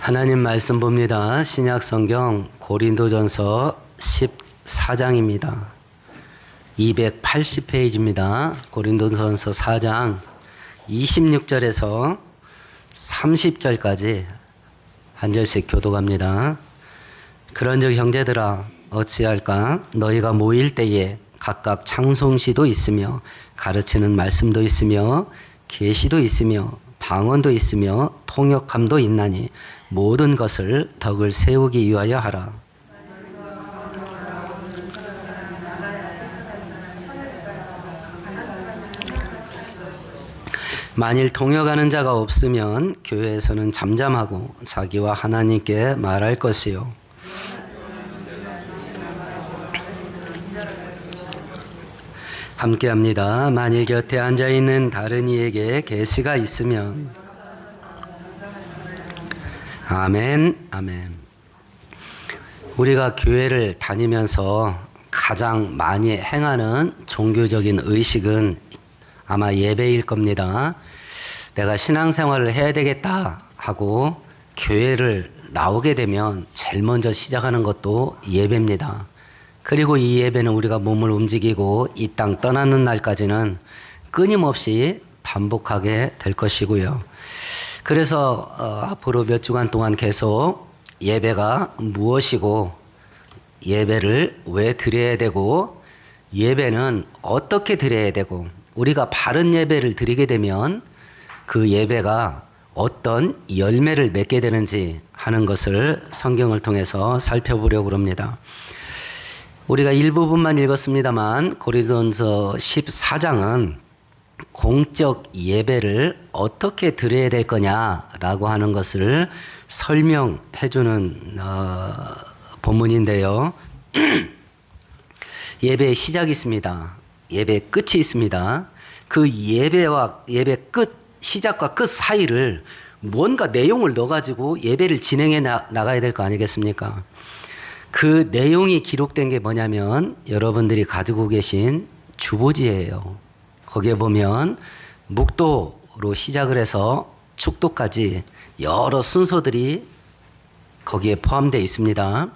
하나님 말씀 봅니다. 신약 성경 고린도전서 14장입니다. 280페이지입니다. 고린도전서 4장 26절에서 30절까지 한 절씩 교독합니다. 그런즉 형제들아 어찌할까? 너희가 모일 때에 각각 찬송시도 있으며 가르치는 말씀도 있으며 계시도 있으며 방언도 있으며 통역함도 있나니 모든 것을 덕을 세우기 위하여 하라. 만일 통역하는 자가 없으면 교회에서는 잠잠하고 자기와 하나님께 말할 것이요. 함께합니다. 만일 곁에 앉아있는 다른 이에게 계시가 있으면 아멘, 아멘. 우리가 교회를 다니면서 가장 많이 행하는 종교적인 의식은 아마 예배일 겁니다. 내가 신앙생활을 해야 되겠다 하고 교회를 나오게 되면 제일 먼저 시작하는 것도 예배입니다. 그리고 이 예배는 우리가 몸을 움직이고 이 땅 떠나는 날까지는 끊임없이 반복하게 될 것이고요. 그래서 앞으로 몇 주간 동안 계속 예배가 무엇이고 예배를 왜 드려야 되고 예배는 어떻게 드려야 되고 우리가 바른 예배를 드리게 되면 그 예배가 어떤 열매를 맺게 되는지 하는 것을 성경을 통해서 살펴보려고 합니다. 우리가 일부분만 읽었습니다만 고린도전서 14장은 공적 예배를 어떻게 드려야 될 거냐라고 하는 것을 설명해 주는 본문인데요. 예배의 시작이 있습니다. 예배의 끝이 있습니다. 그 예배와 예배 끝, 시작과 끝 사이를 뭔가 내용을 넣어가지고 예배를 진행해 나가야 될 거 아니겠습니까? 그 내용이 기록된 게 뭐냐면 여러분들이 가지고 계신 주보지예요. 거기에 보면 묵도로 시작을 해서 축도까지 여러 순서들이 거기에 포함되어 있습니다.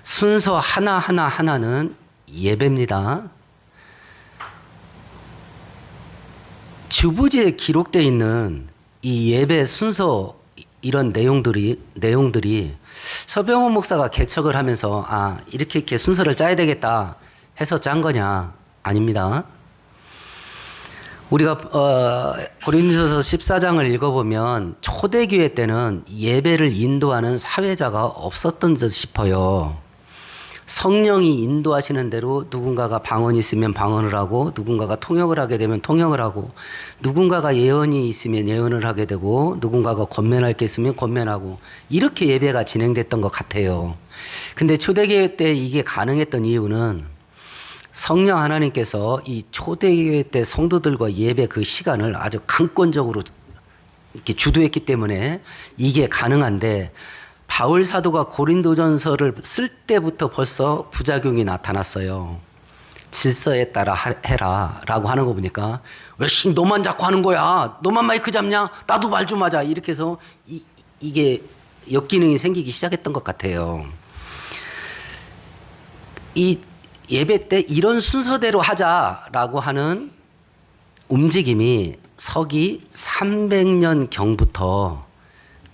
순서 하나는 예배입니다. 주보지에 기록되어 있는 이 예배 순서 이런 내용들이 서병훈 목사가 개척을 하면서 이렇게 순서를 짜야 되겠다 해서 짠 거냐? 아닙니다. 우리가 고린도전서 14장을 읽어보면 초대교회 때는 예배를 인도하는 사회자가 없었던 듯 싶어요. 성령이 인도하시는 대로 누군가가 방언이 있으면 방언을 하고 누군가가 통역을 하게 되면 통역을 하고 누군가가 예언이 있으면 예언을 하게 되고 누군가가 권면할 게 있으면 권면하고 이렇게 예배가 진행됐던 것 같아요. 근데 초대교회 때 이게 가능했던 이유는 성령 하나님께서 이 초대교회 때 성도들과 예배 그 시간을 아주 강권적으로 이렇게 주도했기 때문에 이게 가능한데 바울 사도가 고린도전서를 쓸 때부터 벌써 부작용이 나타났어요. 질서에 따라 해라 라고 하는 거 보니까 왜 너만 자꾸 하는 거야? 너만 마이크 잡냐? 나도 말 좀 하자. 이렇게 해서 이게 역기능이 생기기 시작했던 것 같아요. 이 예배 때 이런 순서대로 하자라고 하는 움직임이 서기 300년 경부터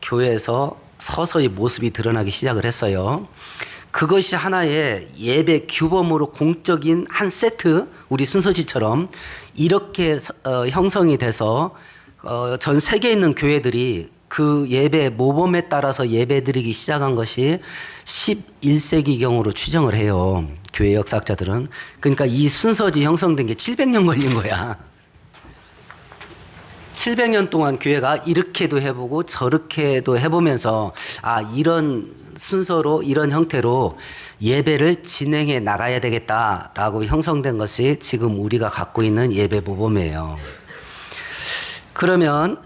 교회에서 서서히 모습이 드러나기 시작을 했어요. 그것이 하나의 예배 규범으로 공적인 한 세트, 우리 순서지처럼 이렇게 형성이 돼서 전 세계에 있는 교회들이 그 예배 모범에 따라서 예배 드리기 시작한 것이 11세기경으로 추정을 해요. 교회 역사학자들은. 그러니까 이 순서지 형성된 게 700년 걸린 거야. 700년 동안 교회가 이렇게도 해보고 저렇게도 해보면서 이런 순서로 이런 형태로 예배를 진행해 나가야 되겠다라고 형성된 것이 지금 우리가 갖고 있는 예배 모범이에요. 그러면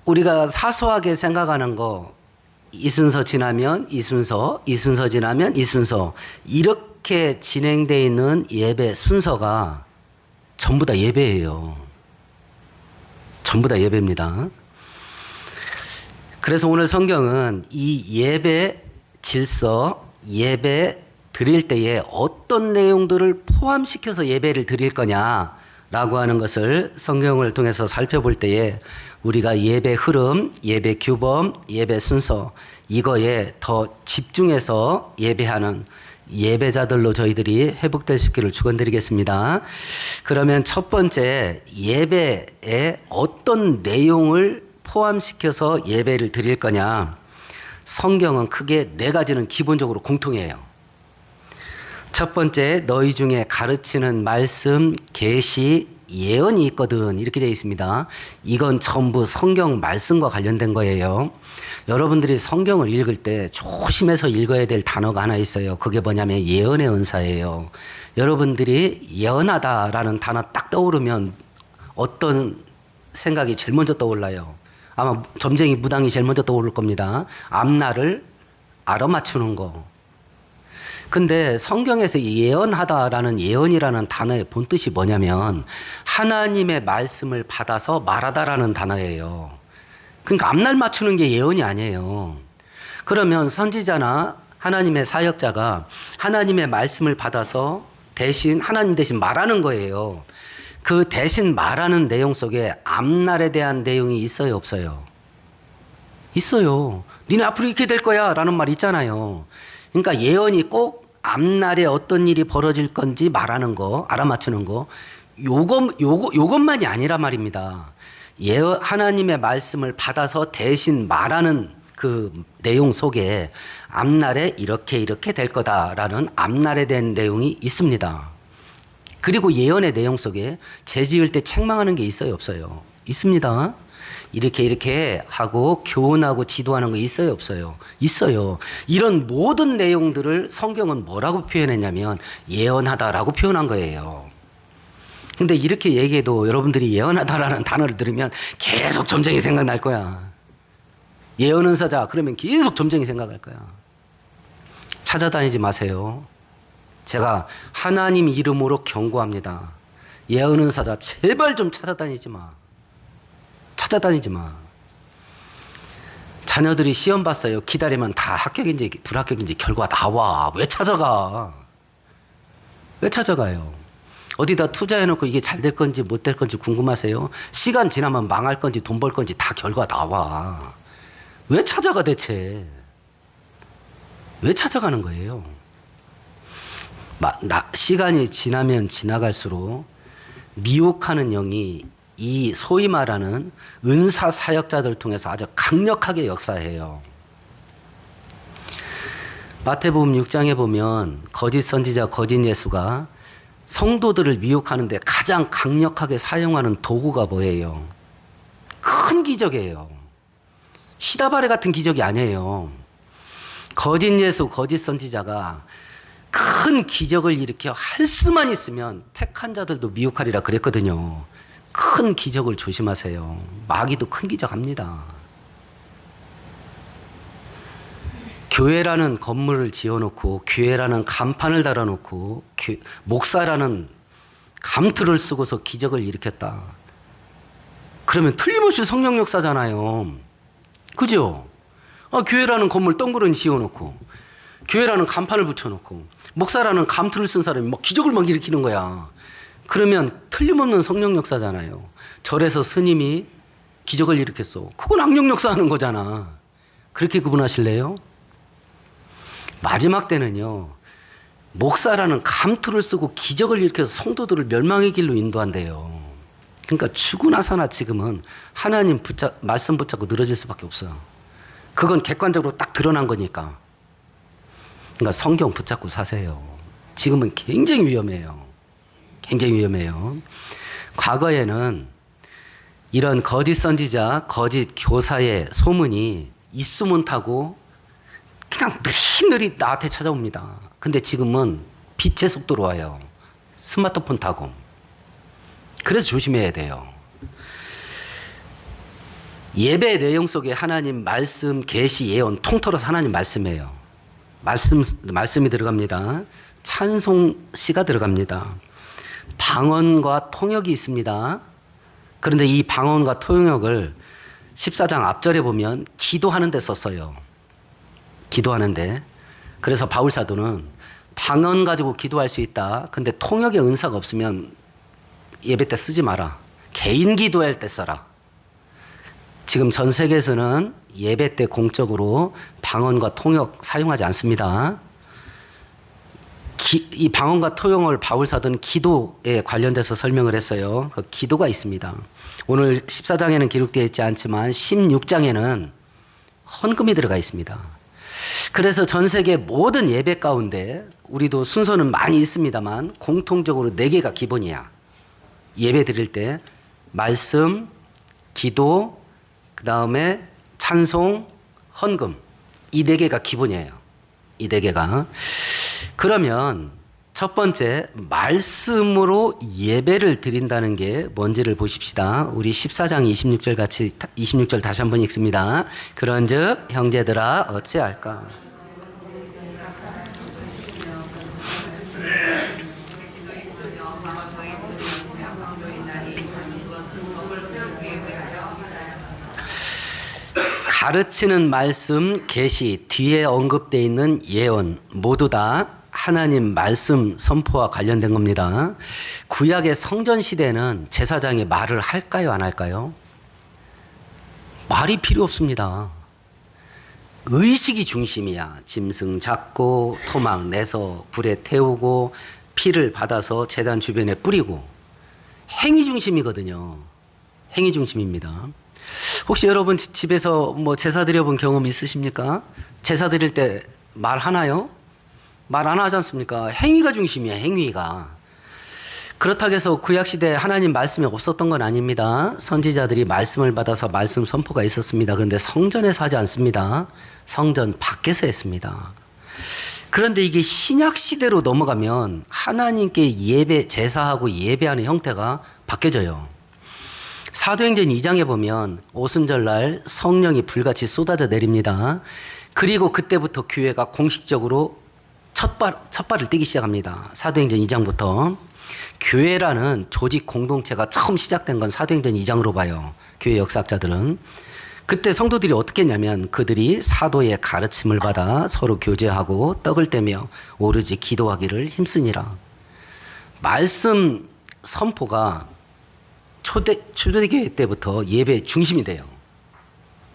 우리가 사소하게 생각하는 거 이 순서 지나면 이 순서, 이 순서 지나면 이 순서 이렇게 진행되어 있는 예배 순서가 전부 다 예배예요. 전부 다 예배입니다. 그래서 오늘 성경은 이 예배 질서, 예배 드릴 때에 어떤 내용들을 포함시켜서 예배를 드릴 거냐라고 하는 것을 성경을 통해서 살펴볼 때에 우리가 예배 흐름, 예배 규범, 예배 순서 이거에 더 집중해서 예배하는 예배자들로 저희들이 회복될 수 있기를 축원드리겠습니다. 그러면 첫 번째 예배에 어떤 내용을 포함시켜서 예배를 드릴 거냐? 성경은 크게 네 가지는 기본적으로 공통해요. 첫 번째, 너희 중에 가르치는 말씀, 계시, 예언이 있거든 이렇게 되어 있습니다. 이건 전부 성경 말씀과 관련된 거예요. 여러분들이 성경을 읽을 때 조심해서 읽어야 될 단어가 하나 있어요. 그게 뭐냐면 예언의 은사예요. 여러분들이 예언하다라는 단어 딱 떠오르면 어떤 생각이 제일 먼저 떠올라요? 아마 점쟁이 무당이 제일 먼저 떠오를 겁니다. 앞날을 알아맞추는 거. 근데 성경에서 예언하다라는 예언이라는 단어의 본뜻이 뭐냐면 하나님의 말씀을 받아서 말하다라는 단어예요. 그러니까 앞날 맞추는 게 예언이 아니에요. 그러면 선지자나 하나님의 사역자가 하나님의 말씀을 받아서 하나님 대신 말하는 거예요. 그 대신 말하는 내용 속에 앞날에 대한 내용이 있어요, 없어요? 있어요. 니네 앞으로 이렇게 될 거야 라는 말 있잖아요. 그러니까 예언이 꼭 앞날에 어떤 일이 벌어질 건지 말하는 거, 알아맞추는 거, 요것만이 아니라 말입니다. 하나님의 말씀을 받아서 대신 말하는 그 내용 속에 앞날에 이렇게 될 거다라는 앞날에 대한 내용이 있습니다. 그리고 예언의 내용 속에 죄 지을 때 책망하는 게 있어요, 없어요? 있습니다. 이렇게 하고 교훈하고 지도하는 거 있어요, 없어요? 있어요. 이런 모든 내용들을 성경은 뭐라고 표현했냐면 예언하다라고 표현한 거예요. 근데 이렇게 얘기해도 여러분들이 예언하다라는 단어를 들으면 계속 점쟁이 생각날 거야. 예언은 사자 그러면 계속 점쟁이 생각할 거야. 찾아다니지 마세요. 제가 하나님 이름으로 경고합니다. 예언은 사자 제발 좀 찾아다니지 마. 찾아다니지 마. 자녀들이 시험 봤어요. 기다리면 다 합격인지 불합격인지 결과 나와. 왜 찾아가? 왜 찾아가요? 어디다 투자해놓고 이게 잘 될 건지 못 될 건지 궁금하세요? 시간 지나면 망할 건지 돈 벌 건지 다 결과 나와. 왜 찾아가 대체? 왜 찾아가는 거예요? 시간이 지나면 지나갈수록 미혹하는 영이 이 소위 말하는 은사 사역자들 통해서 아주 강력하게 역사해요. 마태복음 6장에 보면 거짓 선지자, 거짓 예수가 성도들을 미혹하는데 가장 강력하게 사용하는 도구가 뭐예요? 큰 기적이에요. 시다바레 같은 기적이 아니에요. 거짓 예수, 거짓 선지자가 큰 기적을 일으켜 할 수만 있으면 택한 자들도 미혹하리라 그랬거든요. 큰 기적을 조심하세요. 마귀도 큰 기적 합니다. 교회라는 건물을 지어놓고 교회라는 간판을 달아놓고 목사라는 감투를 쓰고서 기적을 일으켰다. 그러면 틀림없이 성령 역사잖아요. 그죠? 교회라는 건물 덩그러니 지어놓고 교회라는 간판을 붙여놓고 목사라는 감투를 쓴 사람이 막 기적을 막 일으키는 거야. 그러면 틀림없는 성령 역사잖아요. 절에서 스님이 기적을 일으켰어. 그건 악령 역사하는 거잖아. 그렇게 구분하실래요? 마지막 때는요. 목사라는 감투를 쓰고 기적을 일으켜서 성도들을 멸망의 길로 인도한대요. 그러니까 죽으나서나 지금은 하나님 말씀 붙잡고 늘어질 수밖에 없어요. 그건 객관적으로 딱 드러난 거니까. 그러니까 성경 붙잡고 사세요. 지금은 굉장히 위험해요. 굉장히 위험해요. 과거에는 이런 거짓 선지자, 거짓 교사의 소문이 입소문 타고 그냥 느릿느릿 나한테 찾아옵니다. 근데 지금은 빛의 속도로 와요. 스마트폰 타고. 그래서 조심해야 돼요. 예배 내용 속에 하나님 말씀, 계시, 예언 통틀어서 하나님 말씀이에요. 말씀이 들어갑니다. 찬송시가 들어갑니다. 방언과 통역이 있습니다. 그런데 이 방언과 통역을 14장 앞절에 보면 기도하는 데 썼어요. 기도하는데. 그래서 바울 사도는 방언 가지고 기도할 수 있다. 근데 통역의 은사가 없으면 예배 때 쓰지 마라. 개인 기도할 때 써라. 지금 전 세계에서는 예배 때 공적으로 방언과 통역 사용하지 않습니다. 이 방언과 통역을 바울 사도는 기도에 관련돼서 설명을 했어요. 그 기도가 있습니다. 오늘 14장에는 기록되어 있지 않지만 16장에는 헌금이 들어가 있습니다. 그래서 전 세계 모든 예배 가운데 우리도 순서는 많이 있습니다만 공통적으로 4개가 기본이야. 예배 드릴 때 말씀, 기도, 그 다음에 찬송, 헌금. 이 4개가 기본이에요. 이 4개가. 그러면 첫 번째 말씀으로 예배를 드린다는 게 뭔지를 보십시다. 우리 14장 26절 같이 26절 다시 한번 읽습니다. 그런즉 형제들아 어찌할까? 가르치는 말씀, 계시, 뒤에 언급되어 있는 예언 모두 다 하나님 말씀 선포와 관련된 겁니다. 구약의 성전 시대에는 제사장이 말을 할까요, 안 할까요? 말이 필요 없습니다. 의식이 중심이야. 짐승 잡고 토막 내서 불에 태우고 피를 받아서 제단 주변에 뿌리고 행위 중심이거든요. 행위 중심입니다. 혹시 여러분 집에서 뭐 제사 드려본 경험 있으십니까? 제사 드릴 때 말하나요? 말 안 하지 않습니까? 행위가 중심이에요. 행위가. 그렇다고 해서 구약시대에 하나님 말씀이 없었던 건 아닙니다. 선지자들이 말씀을 받아서 말씀 선포가 있었습니다. 그런데 성전에서 하지 않습니다. 성전 밖에서 했습니다. 그런데 이게 신약시대로 넘어가면 하나님께 예배, 제사하고 예배하는 형태가 바뀌어져요. 사도행전 2장에 보면 오순절날 성령이 불같이 쏟아져 내립니다. 그리고 그때부터 교회가 공식적으로 첫발을 떼기 시작합니다. 사도행전 2장부터. 교회라는 조직 공동체가 처음 시작된 건 사도행전 2장으로 봐요. 교회 역사학자들은. 그때 성도들이 어떻게 했냐면 그들이 사도의 가르침을 받아 서로 교제하고 떡을 떼며 오로지 기도하기를 힘쓰니라. 말씀 선포가 초대교회 때부터 예배의 중심이 돼요.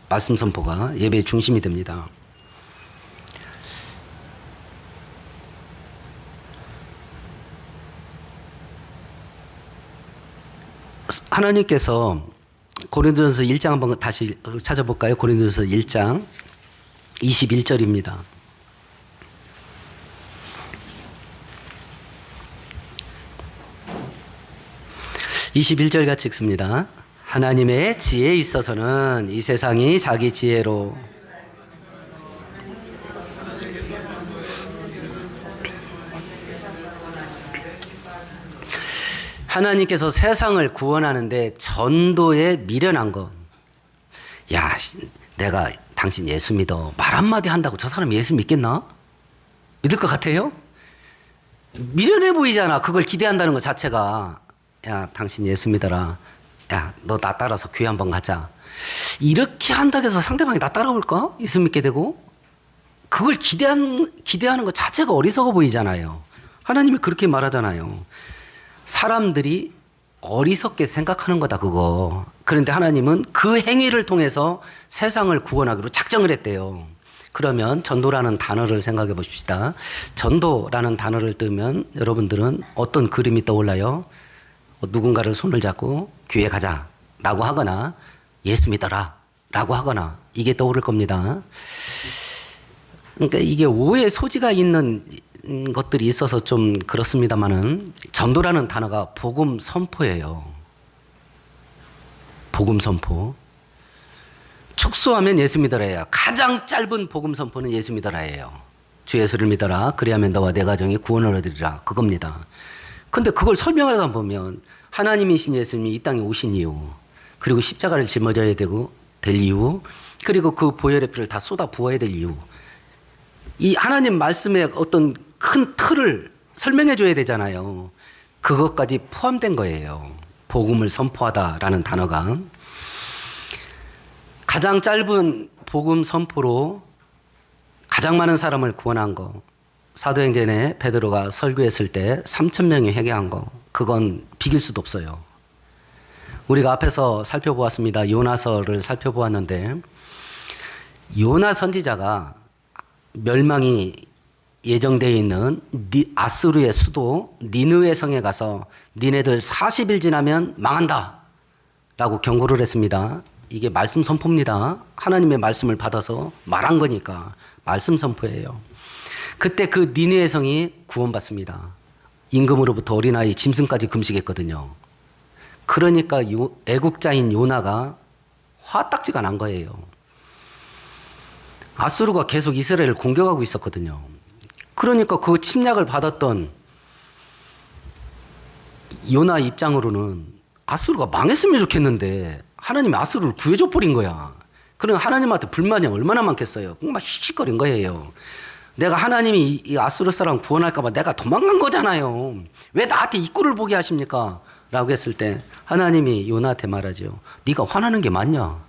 말씀 선포가 예배의 중심이 됩니다. 하나님께서 고린도전서 1장 한번 다시 찾아볼까요? 고린도전서 1장 21절입니다. (21절) 같이 읽습니다. 하나님의 지혜에 있어서는 이 세상이 자기 지혜로 하나님께서 세상을 구원하는데 전도에 미련한 것. 야, 내가 당신 예수 믿어. 말 한마디 한다고 저 사람 예수 믿겠나? 믿을 것 같아요? 미련해 보이잖아. 그걸 기대한다는 것 자체가. 야, 당신 예수 믿어라. 야, 너 나 따라서 교회 한번 가자. 이렇게 한다고 해서 상대방이 나 따라올까? 예수 믿게 되고. 그걸 기대하는 것 자체가 어리석어 보이잖아요. 하나님이 그렇게 말하잖아요. 사람들이 어리석게 생각하는 거다 그거. 그런데 하나님은 그 행위를 통해서 세상을 구원하기로 작정을 했대요. 그러면 전도라는 단어를 생각해 보십시다. 전도라는 단어를 뜨면 여러분들은 어떤 그림이 떠올라요? 누군가를 손을 잡고 교회 가자 라고 하거나 예수 믿어라 라고 하거나 이게 떠오를 겁니다. 그러니까 이게 오해의 소지가 있는 것들이 있어서 좀 그렇습니다만은 전도라는 단어가 복음 선포예요. 복음 선포. 축소하면 예수 믿어라예요. 가장 짧은 복음 선포는 예수 믿어라예요. 주 예수를 믿어라. 그리하면 너와 내 가정이 구원을 얻으리라. 그겁니다. 근데 그걸 설명하다 보면 하나님이신 예수님이 이 땅에 오신 이유, 그리고 십자가를 짊어져야 될 이유, 그리고 그 보혈의 피를 다 쏟아 부어야 될 이유, 이 하나님 말씀의 어떤 큰 틀을 설명해 줘야 되잖아요. 그것까지 포함된 거예요. 복음을 선포하다라는 단어가. 가장 짧은 복음 선포로 가장 많은 사람을 구원한 거, 사도행전에 베드로가 설교했을 때 3,000명이 회개한 거, 그건 비길 수도 없어요. 우리가 앞에서 살펴보았습니다. 요나서를 살펴보았는데 요나 선지자가 멸망이 예정되어 있는 아수르의 수도 니느웨 성에 가서 니네들 40일 지나면 망한다 라고 경고를 했습니다. 이게 말씀 선포입니다. 하나님의 말씀을 받아서 말한 거니까 말씀 선포예요. 그때 그 니느웨 성이 구원받습니다. 임금으로부터 어린아이 짐승까지 금식했거든요. 그러니까 애국자인 요나가 화딱지가 난 거예요. 아수르가 계속 이스라엘을 공격하고 있었거든요. 그러니까 그 침략을 받았던 요나 입장으로는 아수르가 망했으면 좋겠는데 하나님이 아수르를 구해줘 버린 거야. 그러니까 하나님한테 불만이 얼마나 많겠어요. 막 씩씩거린 거예요. 내가 하나님이 이 아수르 사람 구원할까 봐 내가 도망간 거잖아요. 왜 나한테 이 꼴을 보게 하십니까? 라고 했을 때 하나님이 요나한테 말하죠. 네가 화나는 게 맞냐?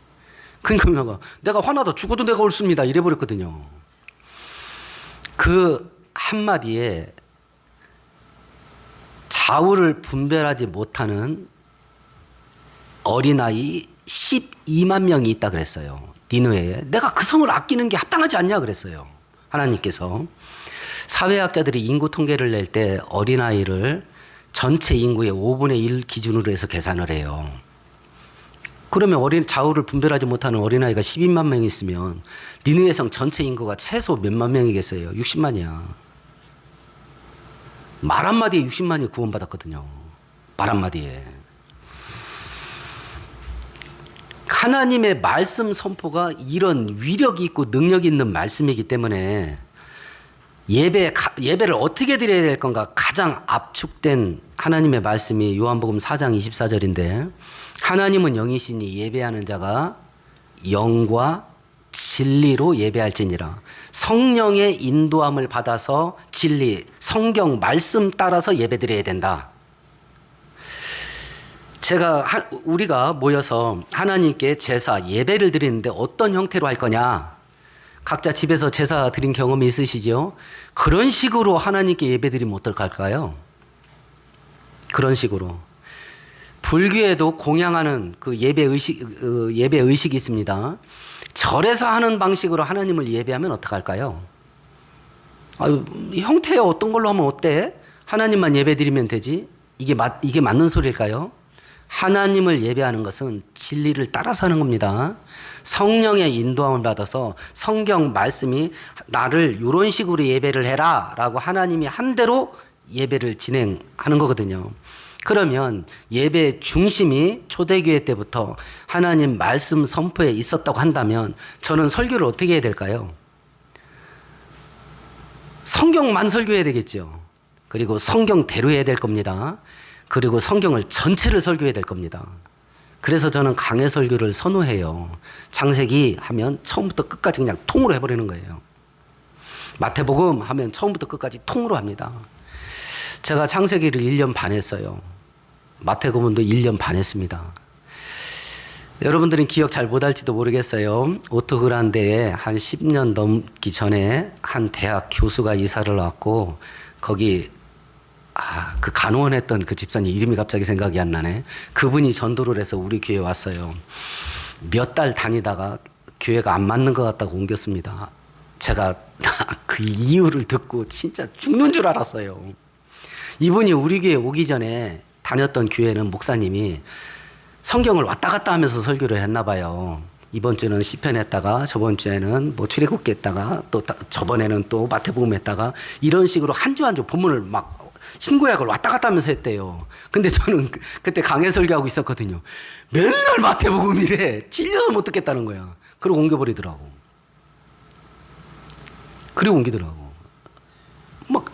그러니까 요나가 내가 화나다 죽어도 내가 옳습니다. 이래버렸거든요. 그 한마디에 좌우를 분별하지 못하는 어린아이 12만 명이 있다 그랬어요. 니느웨에. 내가 그 성을 아끼는 게 합당하지 않냐 그랬어요. 하나님께서. 사회학자들이 인구 통계를 낼 때 어린아이를 전체 인구의 5분의 1 기준으로 해서 계산을 해요. 그러면 좌우를 분별하지 못하는 어린아이가 12만 명이 있으면 니느웨 성 전체 인구가 최소 몇만 명이겠어요? 60만이야. 말 한마디에 60만이 구원받았거든요. 말 한마디에. 하나님의 말씀 선포가 이런 위력이 있고 능력이 있는 말씀이기 때문에 예배를 어떻게 드려야 될 건가 가장 압축된 하나님의 말씀이 요한복음 4장 24절인데 하나님은 영이시니 예배하는 자가 영과 진리로 예배할지니라. 성령의 인도함을 받아서 진리, 성경 말씀 따라서 예배드려야 된다. 우리가 모여서 하나님께 제사, 예배를 드리는데 어떤 형태로 할 거냐? 각자 집에서 제사 드린 경험이 있으시죠? 그런 식으로 하나님께 예배 드리면 어떨까요? 그런 식으로. 불교에도 공양하는 그 예배 의식이 있습니다. 절에서 하는 방식으로 하나님을 예배하면 어떡할까요? 형태에 어떤 걸로 하면 어때? 하나님만 예배 드리면 되지? 이게 맞는 소리일까요? 하나님을 예배하는 것은 진리를 따라서 하는 겁니다. 성령의 인도함을 받아서 성경 말씀이 나를 이런 식으로 예배를 해라 라고 하나님이 한 대로 예배를 진행하는 거거든요. 그러면 예배 중심이 초대교회 때부터 하나님 말씀 선포에 있었다고 한다면 저는 설교를 어떻게 해야 될까요? 성경만 설교해야 되겠죠. 그리고 성경대로 해야 될 겁니다. 그리고 성경을 전체를 설교해야 될 겁니다. 그래서 저는 강해 설교를 선호해요. 창세기 하면 처음부터 끝까지 그냥 통으로 해버리는 거예요. 마태복음 하면 처음부터 끝까지 통으로 합니다. 제가 창세기를 1년 반 했어요. 마태복음도 1년 반 했습니다. 여러분들은 기억 잘 못할지도 모르겠어요. 오토그란데에 한 10년 넘기 전에 한 대학 교수가 이사를 왔고 거기 그 간호원했던 그 집사님 이름이 갑자기 생각이 안 나네. 그분이 전도를 해서 우리 교회에 왔어요. 몇 달 다니다가 교회가 안 맞는 것 같다고 옮겼습니다. 제가 그 이유를 듣고 진짜 죽는 줄 알았어요. 이분이 우리 교회 오기 전에 다녔던 교회는 목사님이 성경을 왔다 갔다 하면서 설교를 했나 봐요. 이번 주는 시편 했다가 저번 주에는 뭐 출애굽기 했다가 또 저번에는 또 마태복음 했다가 이런 식으로 한 주 한 주 본문을 막 신구약을 왔다 갔다 하면서 했대요. 근데 저는 그때 강해 설교하고 있었거든요. 맨날 마태복음이래. 찔려서 못 듣겠다는 거야. 그리고 옮겨버리더라고. 그리고 옮기더라고. 막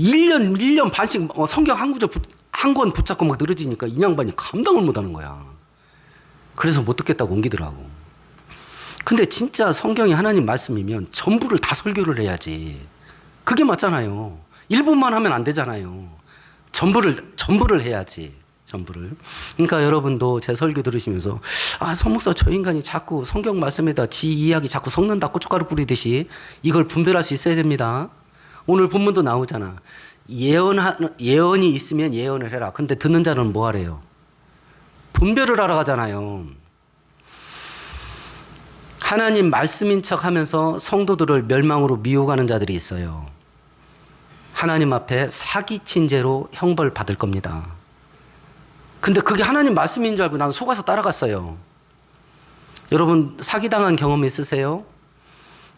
1년 반씩 성경 한 구절 한 권 붙잡고 막 늘어지니까 이 양반이 감당을 못 하는 거야. 그래서 못 듣겠다고 옮기더라고. 근데 진짜 성경이 하나님 말씀이면 전부를 다 설교를 해야지. 그게 맞잖아요. 일부만 하면 안 되잖아요. 전부를 해야지. 전부를. 그러니까 여러분도 제 설교 들으시면서 서 목사 저 인간이 자꾸 성경 말씀에다 지 이야기 자꾸 섞는다 고춧가루 뿌리듯이 이걸 분별할 수 있어야 됩니다. 오늘 본문도 나오잖아. 예언이 있으면 예언을 해라. 근데 듣는 자는 뭐 하래요? 분별을 하러 가잖아요. 하나님 말씀인 척 하면서 성도들을 멸망으로 미워가는 자들이 있어요. 하나님 앞에 사기친 죄로 형벌 받을 겁니다. 근데 그게 하나님 말씀인 줄 알고 난 속아서 따라갔어요. 여러분 사기당한 경험 있으세요?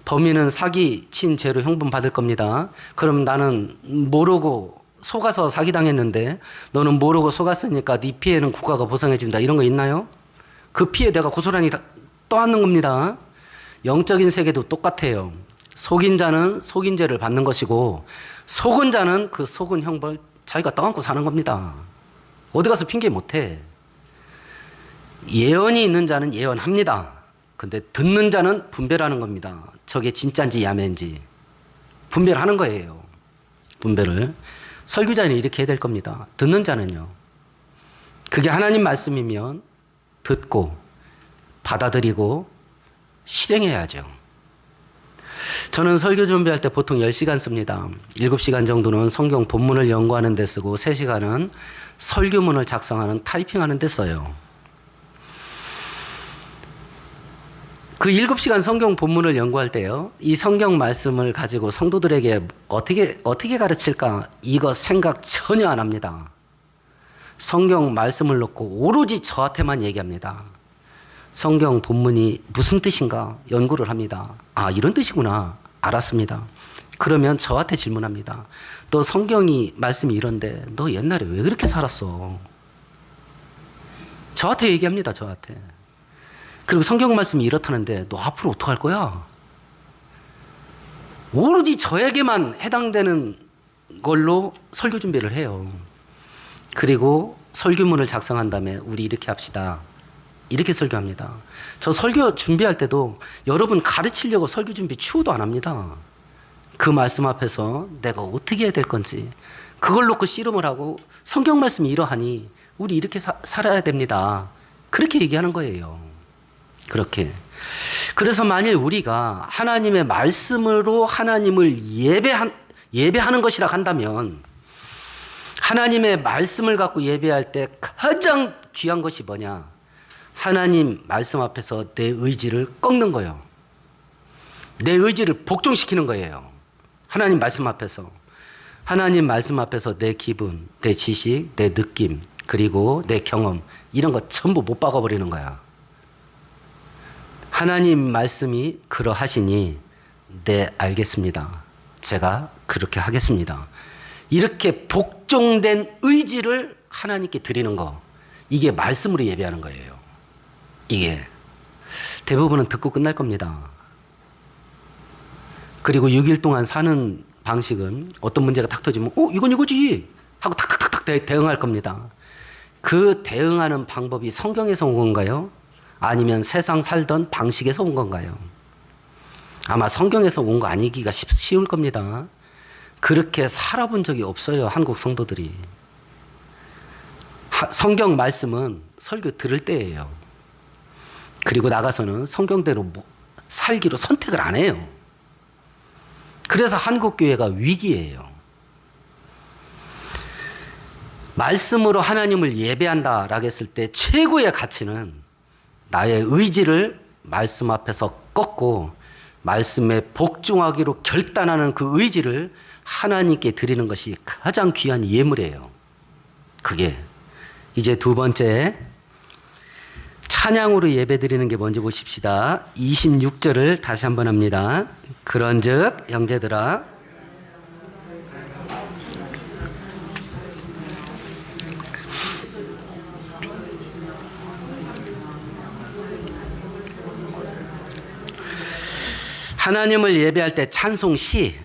범인은 사기친 죄로 형벌 받을 겁니다. 그럼 나는 모르고 속아서 사기당했는데 너는 모르고 속았으니까 네 피해는 국가가 보상해 준다. 이런 거 있나요? 그 피해 내가 고스란히 떠안는 겁니다. 영적인 세계도 똑같아요. 속인 자는 속인 죄를 받는 것이고 속은 자는 그 속은 형벌 자기가 떠안고 사는 겁니다. 어디 가서 핑계 못해. 예언이 있는 자는 예언합니다. 근데 듣는 자는 분별하는 겁니다. 저게 진짜인지 야매인지 분별하는 거예요. 분별을. 설교자는 이렇게 해야 될 겁니다. 듣는 자는요. 그게 하나님 말씀이면 듣고 받아들이고 실행해야죠. 저는 설교 준비할 때 보통 10시간 씁니다. 7시간 정도는 성경 본문을 연구하는 데 쓰고 3시간은 설교문을 작성하는 타이핑하는 데 써요. 그 7시간 성경 본문을 연구할 때요. 이 성경 말씀을 가지고 성도들에게 어떻게 가르칠까 이거 생각 전혀 안 합니다. 성경 말씀을 놓고 오로지 저한테만 얘기합니다. 성경 본문이 무슨 뜻인가 연구를 합니다. 이런 뜻이구나. 알았습니다. 그러면 저한테 질문합니다. 너 성경이 말씀이 이런데 너 옛날에 왜 그렇게 살았어? 저한테 얘기합니다. 저한테. 그리고 성경 말씀이 이렇다는데 너 앞으로 어떡할 거야? 오로지 저에게만 해당되는 걸로 설교 준비를 해요. 그리고 설교문을 작성한 다음에 우리 이렇게 합시다. 이렇게 설교합니다. 저 설교 준비할 때도 여러분 가르치려고 설교 준비 추호도 안 합니다. 그 말씀 앞에서 내가 어떻게 해야 될 건지 그걸 놓고 씨름을 하고 성경 말씀이 이러하니 우리 이렇게 살아야 됩니다. 그렇게 얘기하는 거예요. 그렇게. 그래서 만일 우리가 하나님의 말씀으로 하나님을 예배하는 것이라 한다면 하나님의 말씀을 갖고 예배할 때 가장 귀한 것이 뭐냐? 하나님 말씀 앞에서 내 의지를 꺾는 거예요. 내 의지를 복종시키는 거예요. 하나님 말씀 앞에서. 하나님 말씀 앞에서 내 기분, 내 지식, 내 느낌, 그리고 내 경험 이런 거 전부 못 박아버리는 거야. 하나님 말씀이 그러하시니 네 알겠습니다. 제가 그렇게 하겠습니다. 이렇게 복종된 의지를 하나님께 드리는 거 이게 말씀으로 예배하는 거예요. 이게 대부분은 듣고 끝날 겁니다. 그리고 6일 동안 사는 방식은 어떤 문제가 탁 터지면 이건 이거지 하고 탁탁탁탁 대응할 겁니다. 그 대응하는 방법이 성경에서 온 건가요? 아니면 세상 살던 방식에서 온 건가요? 아마 성경에서 온 거 아니기가 쉬울 겁니다. 그렇게 살아본 적이 없어요. 한국 성도들이. 성경 말씀은 설교 들을 때예요. 그리고 나가서는 성경대로 살기로 선택을 안 해요. 그래서 한국교회가 위기예요. 말씀으로 하나님을 예배한다라고 했을 때 최고의 가치는 나의 의지를 말씀 앞에서 꺾고 말씀에 복종하기로 결단하는 그 의지를 하나님께 드리는 것이 가장 귀한 예물이에요. 그게 이제 두 번째 찬양으로 예배드리는 게 뭔지 보십시다. 26절을 다시 한번 합니다. 그런즉 형제들아 하나님을 예배할 때 찬송시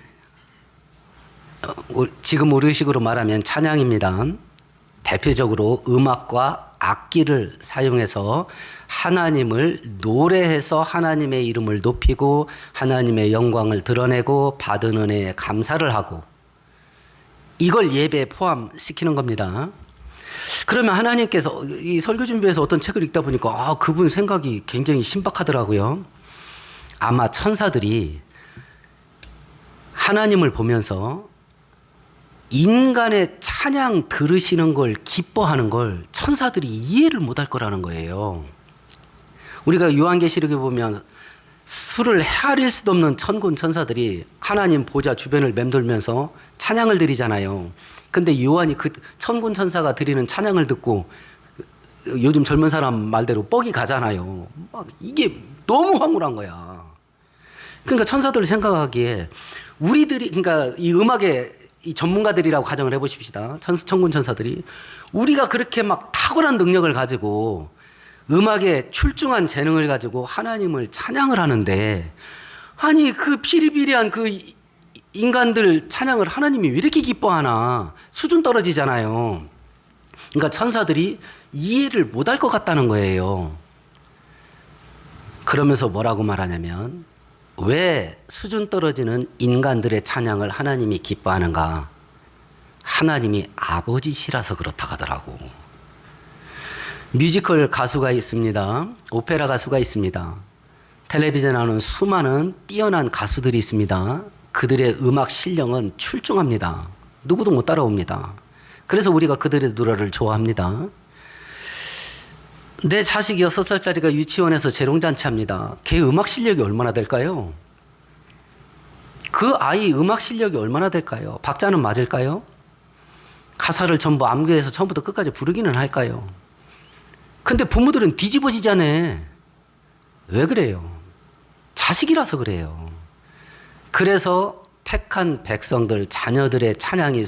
지금 우리식으로 말하면 찬양입니다. 대표적으로 음악과 악기를 사용해서 하나님을 노래해서 하나님의 이름을 높이고 하나님의 영광을 드러내고 받은 은혜에 감사를 하고 이걸 예배에 포함시키는 겁니다. 그러면 하나님께서 이 설교 준비해서 어떤 책을 읽다 보니까 그분 생각이 굉장히 신박하더라고요. 아마 천사들이 하나님을 보면서 인간의 찬양 들으시는 걸 기뻐하는 걸 천사들이 이해를 못할 거라는 거예요. 우리가 요한계시록에 보면 수를 헤아릴 수도 없는 천군 천사들이 하나님 보좌 주변을 맴돌면서 찬양을 드리잖아요. 근데 요한이 그 천군 천사가 드리는 찬양을 듣고 요즘 젊은 사람 말대로 뻑이 가잖아요. 막 이게 너무 황홀한 거야. 그러니까 천사들을 생각하기에 우리들이, 그러니까 이 음악의 이 전문가들이라고 가정을 해보십시다. 천군 천사들이 우리가 그렇게 막 탁월한 능력을 가지고 음악에 출중한 재능을 가지고 하나님을 찬양을 하는데, 아니 그 비리비리한 그 인간들 찬양을 하나님이 왜 이렇게 기뻐하나, 수준 떨어지잖아요. 그러니까 천사들이 이해를 못할 것 같다는 거예요. 그러면서 뭐라고 말하냐면, 왜 수준 떨어지는 인간들의 찬양을 하나님이 기뻐하는가? 하나님이 아버지시라서 그렇다고 하더라고. 뮤지컬 가수가 있습니다. 오페라 가수가 있습니다. 텔레비전에 나오는 수많은 뛰어난 가수들이 있습니다. 그들의 음악 실력은 출중합니다. 누구도 못 따라옵니다. 그래서 우리가 그들의 노래를 좋아합니다. 내 자식 6살짜리가 유치원에서 재롱잔치합니다. 걔 음악 실력이 얼마나 될까요? 그 아이 음악 실력이 얼마나 될까요? 박자는 맞을까요? 가사를 전부 암기해서 처음부터 끝까지 부르기는 할까요? 근데 부모들은 뒤집어지잖아. 왜 그래요? 자식이라서 그래요. 그래서 택한 백성들, 자녀들의 찬양이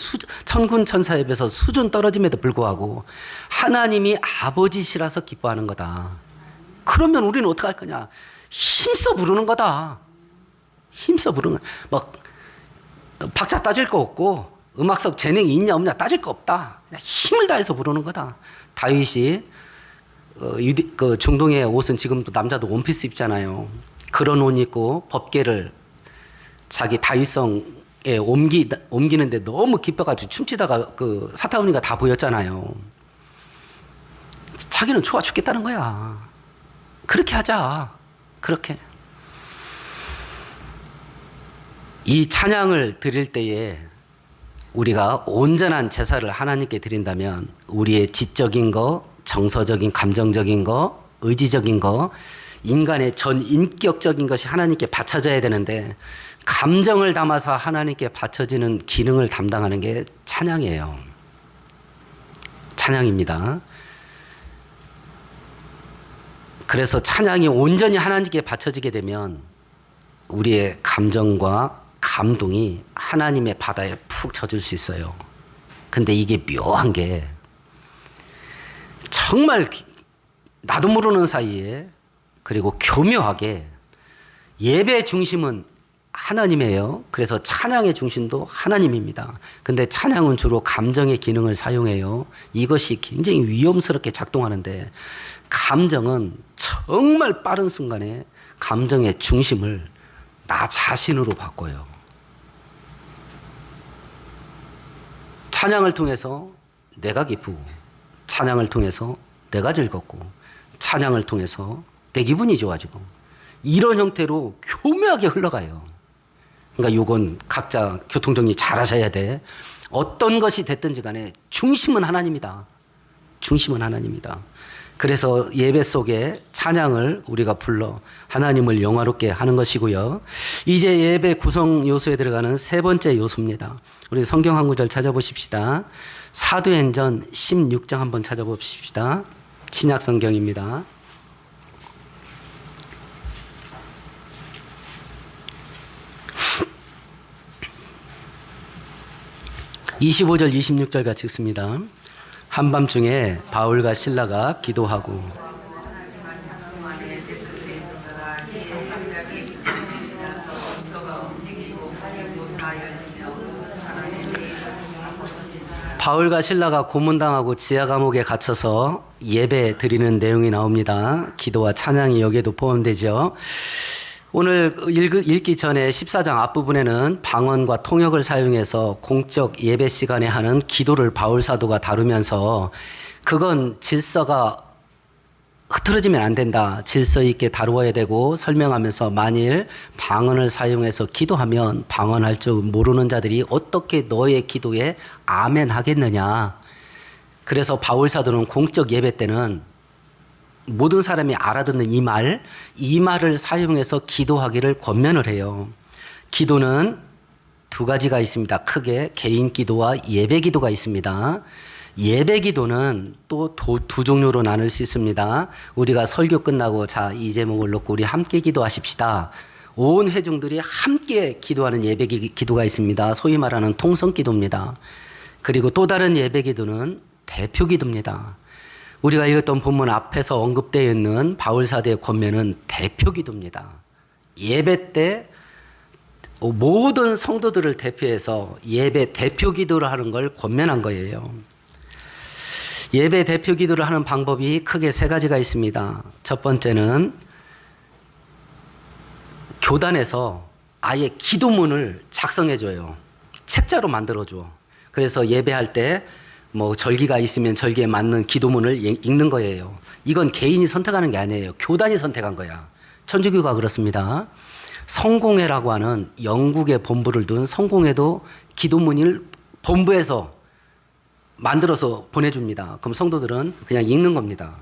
천군 천사에 비해서 수준 떨어짐에도 불구하고 하나님이 아버지시라서 기뻐하는 거다. 그러면 우리는 어떻게 할 거냐? 힘써 부르는 거다. 힘써 부르는, 막 박자 따질 거 없고 음악적 재능이 있냐 없냐 따질 거 없다. 그냥 힘을 다해서 부르는 거다. 다윗이 그 중동의 옷은 지금도 남자도 원피스 입잖아요. 그런 옷 입고 법궤를 자기 다윗성에 옮기는데 너무 기뻐가지고 춤추다가 그 사타구니가 다 보였잖아요. 자기는 좋아 죽겠다는 거야. 그렇게 하자. 그렇게. 이 찬양을 드릴 때에 우리가 온전한 제사를 하나님께 드린다면 우리의 지적인 거, 정서적인, 감정적인 거, 의지적인 거, 인간의 전 인격적인 것이 하나님께 바쳐져야 되는데 감정을 담아서 하나님께 바쳐지는 기능을 담당하는 게 찬양이에요. 찬양입니다. 그래서 찬양이 온전히 하나님께 바쳐지게 되면 우리의 감정과 감동이 하나님의 바다에 푹 젖을 수 있어요. 근데 이게 묘한 게 정말 나도 모르는 사이에 그리고 교묘하게 예배 중심은 하나님이에요. 그래서 찬양의 중심도 하나님입니다. 근데 찬양은 주로 감정의 기능을 사용해요. 이것이 굉장히 위험스럽게 작동하는데 감정은 정말 빠른 순간에 감정의 중심을 나 자신으로 바꿔요. 찬양을 통해서 내가 기쁘고, 찬양을 통해서 내가 즐겁고, 찬양을 통해서 내 기분이 좋아지고, 이런 형태로 교묘하게 흘러가요. 그러니까 이건 각자 교통정리 잘 하셔야 돼. 어떤 것이 됐든지 간에 중심은 하나님이다. 중심은 하나님이다. 그래서 예배 속에 찬양을 우리가 불러 하나님을 영화롭게 하는 것이고요. 이제 예배 구성 요소에 들어가는 세 번째 요소입니다. 우리 성경 한 구절 찾아보십시다. 사도행전 16장 한번 찾아봅시다. 신약 성경입니다. 25절 26절 같이 읽습니다. 한밤중에 바울과 실라가 기도하고 바울과 실라가 고문당하고 지하 감옥에 갇혀서 예배 드리는 내용이 나옵니다. 기도와 찬양이 여기에도 포함되죠. 오늘 읽기 전에 14장 앞부분에는 방언과 통역을 사용해서 공적 예배 시간에 하는 기도를 바울 사도가 다루면서 그건 질서가 흐트러지면 안 된다. 질서 있게 다루어야 되고 설명하면서 만일 방언을 사용해서 기도하면 방언할 줄 모르는 자들이 어떻게 너의 기도에 아멘 하겠느냐. 그래서 바울 사도는 공적 예배 때는 모든 사람이 알아듣는 이 말을 사용해서 기도하기를 권면을 해요. 기도는 두 가지가 있습니다. 크게 개인 기도와 예배 기도가 있습니다. 예배 기도는 또 두 종류로 나눌 수 있습니다. 우리가 설교 끝나고 자, 이 제목을 놓고 우리 함께 기도하십시다. 온 회중들이 함께 기도하는 예배 기도가 있습니다. 소위 말하는 통성 기도입니다. 그리고 또 다른 예배 기도는 대표 기도입니다. 우리가 읽었던 본문 앞에서 언급되어 있는 바울 사도의 권면은 대표 기도입니다. 예배 때 모든 성도들을 대표해서 예배 대표 기도를 하는 걸 권면한 거예요. 예배 대표 기도를 하는 방법이 크게 세 가지가 있습니다. 첫 번째는 교단에서 아예 기도문을 작성해줘요. 책자로 만들어줘. 그래서 예배할 때 뭐 절기가 있으면 절기에 맞는 기도문을 읽는 거예요. 이건 개인이 선택하는 게 아니에요. 교단이 선택한 거야. 천주교가 그렇습니다. 성공회라고 하는 영국에 본부를 둔 성공회도 기도문을 본부에서 만들어서 보내줍니다. 그럼 성도들은 그냥 읽는 겁니다.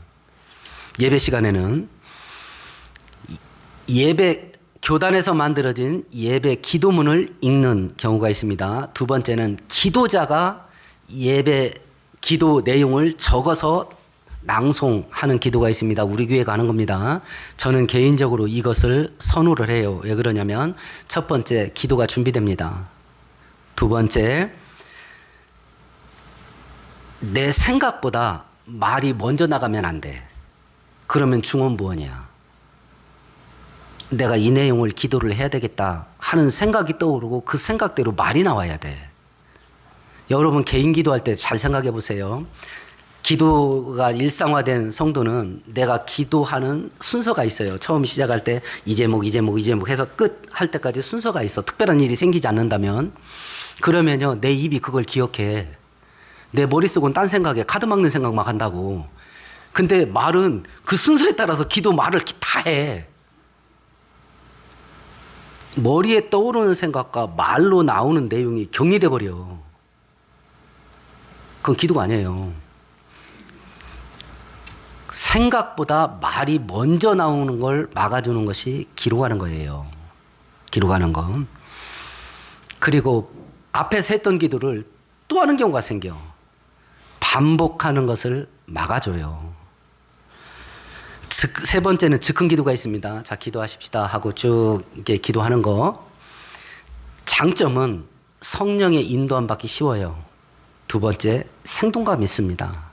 예배 시간에는 예배 교단에서 만들어진 예배 기도문을 읽는 경우가 있습니다. 두 번째는 기도자가 예배 기도 내용을 적어서 낭송하는 기도가 있습니다. 우리 교회가 하는 겁니다. 저는 개인적으로 이것을 선호를 해요. 왜 그러냐면 첫 번째 기도가 준비됩니다. 두 번째 내 생각보다 말이 먼저 나가면 안 돼. 그러면 중언부언이야. 내가 이 내용을 기도를 해야 되겠다 하는 생각이 떠오르고 그 생각대로 말이 나와야 돼. 여러분 개인 기도할 때 잘 생각해 보세요. 기도가 일상화된 성도는 내가 기도하는 순서가 있어요. 처음 시작할 때 이 제목 해서 끝 할 때까지 순서가 있어. 특별한 일이 생기지 않는다면 그러면요 내 입이 그걸 기억해. 내 머릿속은 딴 생각에 카드 막는 생각만 한다고. 근데 말은 그 순서에 따라서 기도 말을 다 해. 머리에 떠오르는 생각과 말로 나오는 내용이 격리돼 버려. 그건 기도가 아니에요. 생각보다 말이 먼저 나오는 걸 막아주는 것이 기록하는 거예요. 기록하는 거. 그리고 앞에서 했던 기도를 또 하는 경우가 생겨. 반복하는 것을 막아줘요. 세 번째는 즉흥 기도가 있습니다. 자, 기도하십시다 하고 쭉 이렇게 기도하는 거. 장점은 성령의 인도함 받기 쉬워요. 두 번째, 생동감이 있습니다.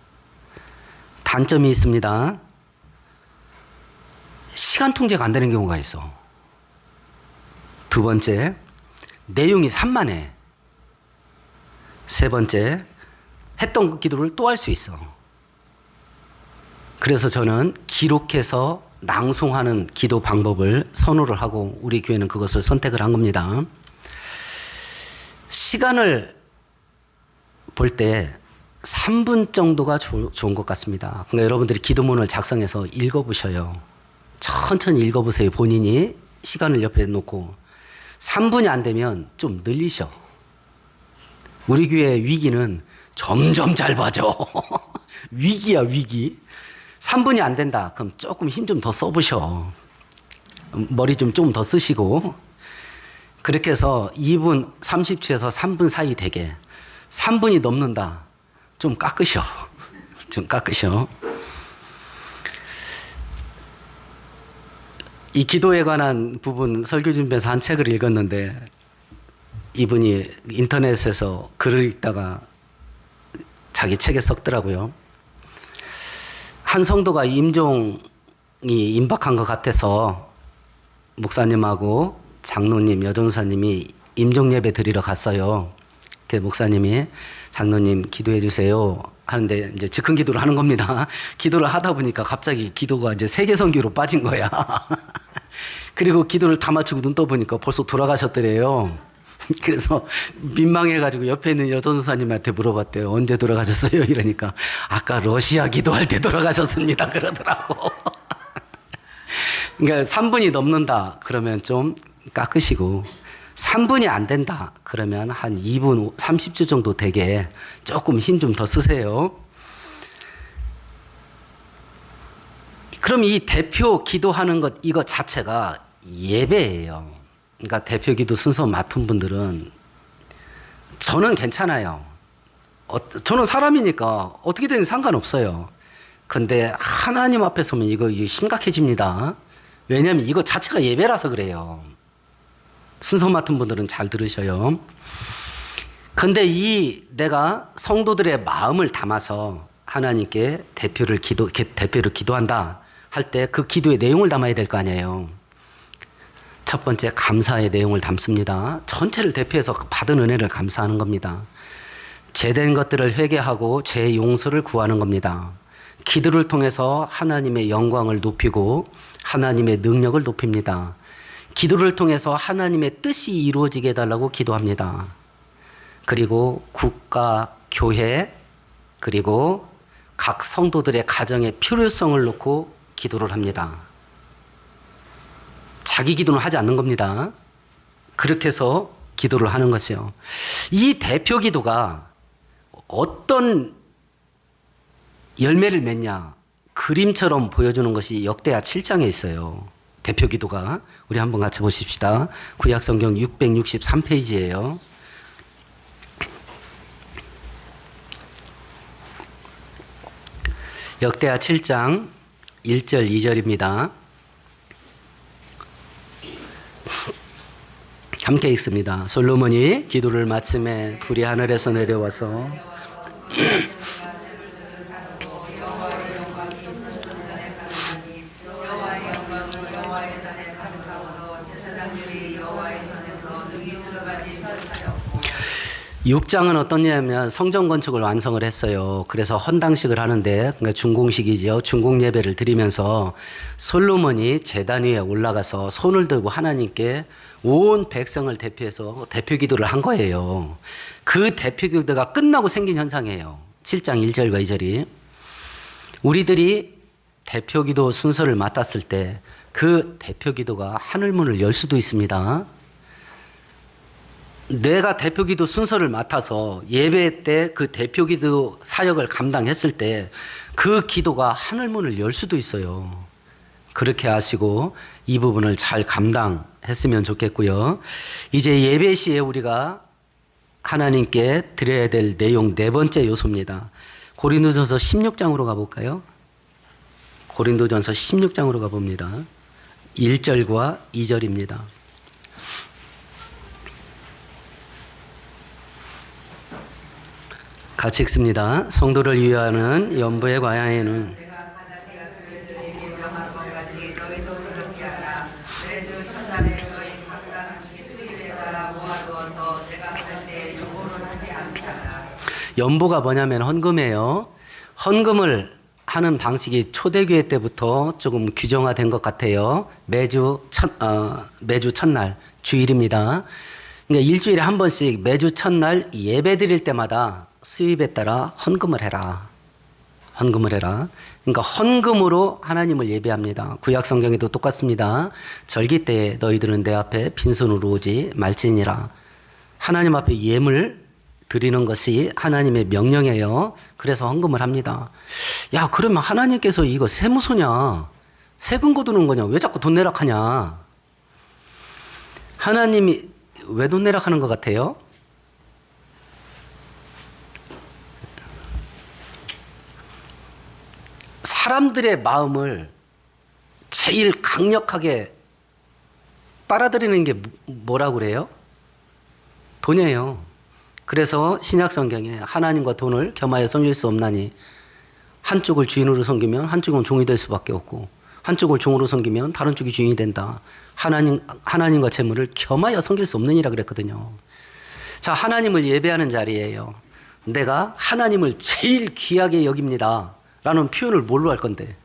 단점이 있습니다. 시간 통제가 안 되는 경우가 있어. 두 번째, 내용이 산만해. 세 번째, 했던 기도를 또 할 수 있어. 그래서 저는 기록해서 낭송하는 기도 방법을 선호를 하고 우리 교회는 그것을 선택을 한 겁니다. 시간을 볼 때 3분 정도가 좋은 것 같습니다. 그러니까 여러분들이 기도문을 작성해서 읽어보셔요. 천천히 읽어보세요. 본인이 시간을 옆에 놓고 3분이 안 되면 좀 늘리셔. 우리 교회 위기는 점점 짧아져. 위기야 위기. 3분이 안 된다. 그럼 조금 힘 좀 더 써보셔. 머리 좀 더 쓰시고. 그렇게 해서 2분 30초에서 3분 사이 되게. 3분이 넘는다. 좀 깎으셔. 좀 깎으셔. 이 기도에 관한 부분 설교 준비해서 한 책을 읽었는데 이분이 인터넷에서 글을 읽다가 자기 책에 썼더라고요. 한 성도가 임종이 임박한 것 같아서 목사님하고 장로님, 여전사님이 임종 예배 드리러 갔어요. 그 목사님이 장로님 기도해 주세요 하는데 이제 즉흥 기도를 하는 겁니다. 기도를 하다 보니까 갑자기 기도가 이제 세계선교로 빠진 거야. 그리고 기도를 다 마치고 눈 떠보니까 벌써 돌아가셨더래요. 그래서 민망해가지고 옆에 있는 여전사님한테 물어봤대요. 언제 돌아가셨어요? 이러니까 아까 러시아 기도할 때 돌아가셨습니다. 그러더라고. 그러니까 3분이 넘는다 그러면 좀 깎으시고 3분이 안 된다 그러면 한 2분 30초 정도 되게 조금 힘 좀 더 쓰세요. 그럼 이 대표 기도하는 것 이거 자체가 예배예요. 그러니까 대표 기도 순서 맡은 분들은 저는 괜찮아요. 저는 사람이니까 어떻게든 상관없어요. 근데 하나님 앞에 서면 이거 심각해집니다. 왜냐하면 이거 자체가 예배라서 그래요. 순서 맡은 분들은 잘 들으셔요. 근데 내가 성도들의 마음을 담아서 하나님께 대표를 기도한다 할 때 그 기도의 내용을 담아야 될 거 아니에요. 첫 번째 감사의 내용을 담습니다. 전체를 대표해서 받은 은혜를 감사하는 겁니다. 죄된 것들을 회개하고 죄 용서를 구하는 겁니다. 기도를 통해서 하나님의 영광을 높이고 하나님의 능력을 높입니다. 기도를 통해서 하나님의 뜻이 이루어지게 해달라고 기도합니다. 그리고 국가, 교회, 그리고 각 성도들의 가정의 필요성을 놓고 기도를 합니다. 자기 기도는 하지 않는 겁니다. 그렇게 해서 기도를 하는 것이요. 이 대표 기도가 어떤 열매를 맺냐 그림처럼 보여주는 것이 역대하 7장에 있어요. 대표 기도가. 우리 한번 같이 보십시다. 구약성경 663페이지예요. 역대하 7장 1절 2절입니다. 함께 읽습니다. 솔로몬이 기도를 마침에 불이 하늘에서 내려와서 육장은 어떠냐면 성전 건축을 완성을 했어요. 그래서 헌당식을 하는데 그러니까 중공식이죠. 중공 예배를 드리면서 솔로몬이 제단 위에 올라가서 손을 들고 하나님께 온 백성을 대표해서 대표 기도를 한 거예요. 그 대표 기도가 끝나고 생긴 현상이에요. 7장 1절과 2절이. 우리들이 대표 기도 순서를 맡았을 때 그 대표 기도가 하늘문을 열 수도 있습니다. 내가 대표 기도 순서를 맡아서 예배 때 그 대표 기도 사역을 감당했을 때 그 기도가 하늘문을 열 수도 있어요. 그렇게 하시고 이 부분을 잘 감당했으면 좋겠고요. 이제 예배 시에 우리가 하나님께 드려야 될 내용 네 번째 요소입니다. 고린도전서 16장으로 가볼까요? 고린도전서 16장으로 가봅니다. 1절과 2절입니다. 같이 읽습니다. 성도를 위하는 연보의 과양에는 연보가 뭐냐면 헌금이에요. 헌금을 하는 방식이 초대교회 때부터 조금 규정화된 것 같아요. 매주 첫날 주일입니다. 그러니까 일주일에 한 번씩 매주 첫날 예배 드릴 때마다 수입에 따라 헌금을 해라. 헌금을 해라. 그러니까 헌금으로 하나님을 예배합니다. 구약 성경에도 똑같습니다. 절기 때에 너희들은 내 앞에 빈손으로 오지 말지니라. 하나님 앞에 예물 드리는 것이 하나님의 명령이에요. 그래서 헌금을 합니다. 야, 그러면 하나님께서 이거 세무서냐? 세금 거두는 거냐? 왜 자꾸 돈 내라 하냐? 하나님이 왜 돈 내라 하는 것 같아요? 사람들의 마음을 제일 강력하게 빨아들이는 게 뭐라고 그래요? 돈이에요. 그래서 신약 성경에 하나님과 돈을 겸하여 섬길 수 없나니 한쪽을 주인으로 섬기면 한쪽은 종이 될 수밖에 없고 한쪽을 종으로 섬기면 다른 쪽이 주인이 된다. 하나님과 재물을 겸하여 섬길 수 없느니라 그랬거든요. 자, 하나님을 예배하는 자리예요. 내가 하나님을 제일 귀하게 여깁니다. 라는 표현을 뭘로 할 건데?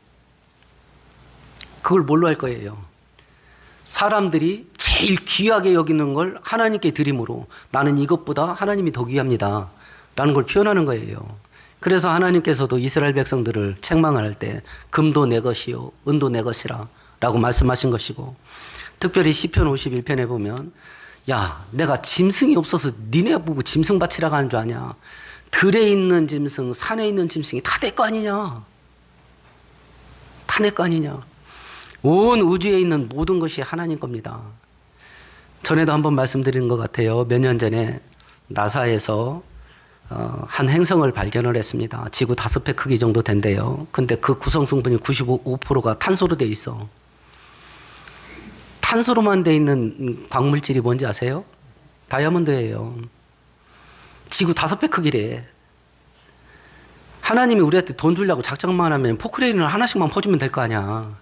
그걸 뭘로 할 거예요? 사람들이 제일 귀하게 여기는 걸 하나님께 드림으로 나는 이것보다 하나님이 더 귀합니다 라는 걸 표현하는 거예요. 그래서 하나님께서도 이스라엘 백성들을 책망할 때 금도 내 것이요 은도 내 것이라 라고 말씀하신 것이고, 특별히 시편 51편에 보면 야 내가 짐승이 없어서 니네 보고 짐승 바치라고 하는 줄 아냐. 들에 있는 짐승 산에 있는 짐승이 다 내 거 아니냐. 다 내 거 아니냐. 온 우주에 있는 모든 것이 하나님 겁니다. 전에도 한번 말씀드린 것 같아요. 몇 년 전에 나사에서 한 행성을 발견을 했습니다. 지구 5배 크기 정도 된대요. 근데 그 구성 성분이 95%가 탄소로 돼 있어. 탄소로만 돼 있는 광물질이 뭔지 아세요? 다이아몬드예요. 지구 5배 크기래. 하나님이 우리한테 돈 주려고 작정만 하면 포크레인을 하나씩만 퍼주면 될 거 아니야.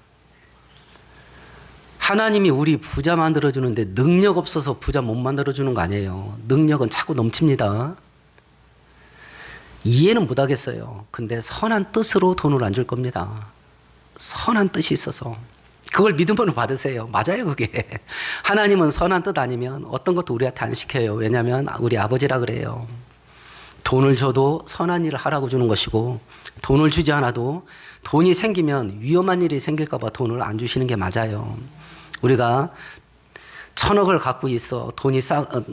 하나님이 우리 부자 만들어주는데 능력 없어서 부자 못 만들어주는 거 아니에요. 능력은 차고 넘칩니다. 이해는 못 하겠어요. 근데 선한 뜻으로 돈을 안 줄 겁니다. 선한 뜻이 있어서. 그걸 믿음으로 받으세요. 맞아요, 그게. 하나님은 선한 뜻 아니면 어떤 것도 우리한테 안 시켜요. 왜냐하면 우리 아버지라 그래요. 돈을 줘도 선한 일을 하라고 주는 것이고, 돈을 주지 않아도 돈이 생기면 위험한 일이 생길까 봐 돈을 안 주시는 게 맞아요. 우리가 1,000억을 갖고 있어 돈이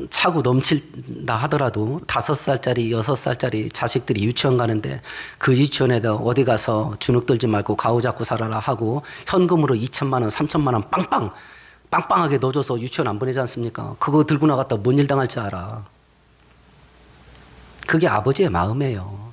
차고 넘친다 하더라도 5살짜리 6살짜리 자식들이 유치원 가는데 그 유치원에다 어디 가서 주눅 들지 말고 가오 잡고 살아라 하고 현금으로 2천만 원 3천만 원 빵빵하게 넣어줘서 유치원 안 보내지 않습니까? 그거 들고 나갔다 뭔 일 당할지 알아. 그게 아버지의 마음이에요.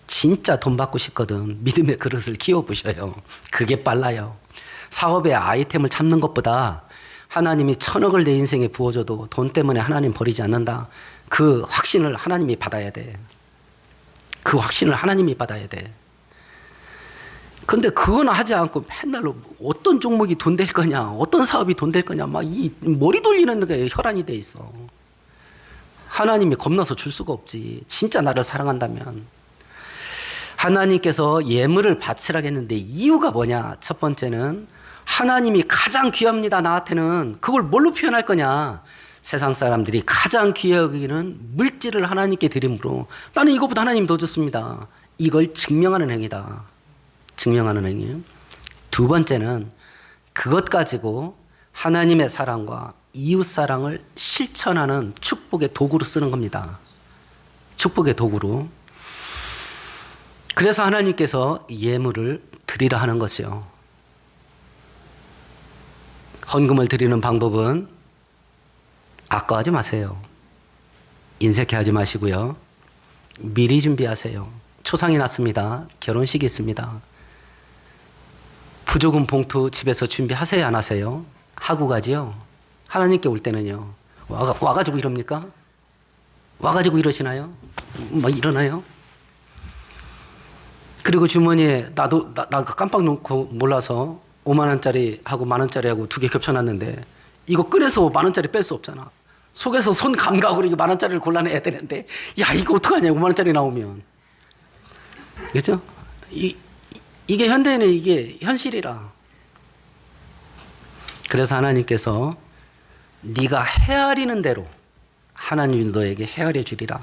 진짜 돈 받고 싶거든 믿음의 그릇을 키워보셔요. 그게 빨라요. 사업에 아이템을 찾는 것보다 하나님이 1,000억을 내 인생에 부어줘도 돈 때문에 하나님 버리지 않는다. 그 확신을 하나님이 받아야 돼. 그 확신을 하나님이 받아야 돼. 근데 그건 하지 않고 맨날 어떤 종목이 돈 될 거냐, 어떤 사업이 돈 될 거냐, 막 이 머리 돌리는 게 혈안이 돼 있어. 하나님이 겁나서 줄 수가 없지. 진짜 나를 사랑한다면. 하나님께서 예물을 바치라고 했는데 이유가 뭐냐? 첫 번째는 하나님이 가장 귀합니다. 나한테는. 그걸 뭘로 표현할 거냐? 세상 사람들이 가장 귀해 여기는 물질을 하나님께 드림으로 나는 이것보다 하나님이 더 좋습니다. 이걸 증명하는 행위다. 증명하는 행위. 두 번째는 그것 가지고 하나님의 사랑과 이웃 사랑을 실천하는 축복의 도구로 쓰는 겁니다. 축복의 도구로. 그래서 하나님께서 예물을 드리라 하는 것이요. 헌금을 드리는 방법은 아까워하지 마세요. 인색해하지 마시고요. 미리 준비하세요. 초상이 났습니다. 결혼식이 있습니다. 부조금 봉투 집에서 준비하세요, 안 하세요? 하고 가지요. 하나님께 올 때는요. 와가지고 이럽니까? 와가지고 이러시나요? 뭐 이러나요? 그리고 주머니에 나 깜빡 놓고 몰라서 5만 원짜리 하고 1만 원짜리 하고 2개 겹쳐놨는데 이거 꺼내서 5만 원짜리 뺄 수 없잖아. 속에서 손 감각으로 이거 1만 원짜리를 골라내야 되는데 야 이거 어떡하냐 5만 원짜리 나오면. 그렇죠? 이게 현대인의 이게 현실이라. 그래서 하나님께서 네가 헤아리는 대로 하나님이 너에게 헤아려 주리라.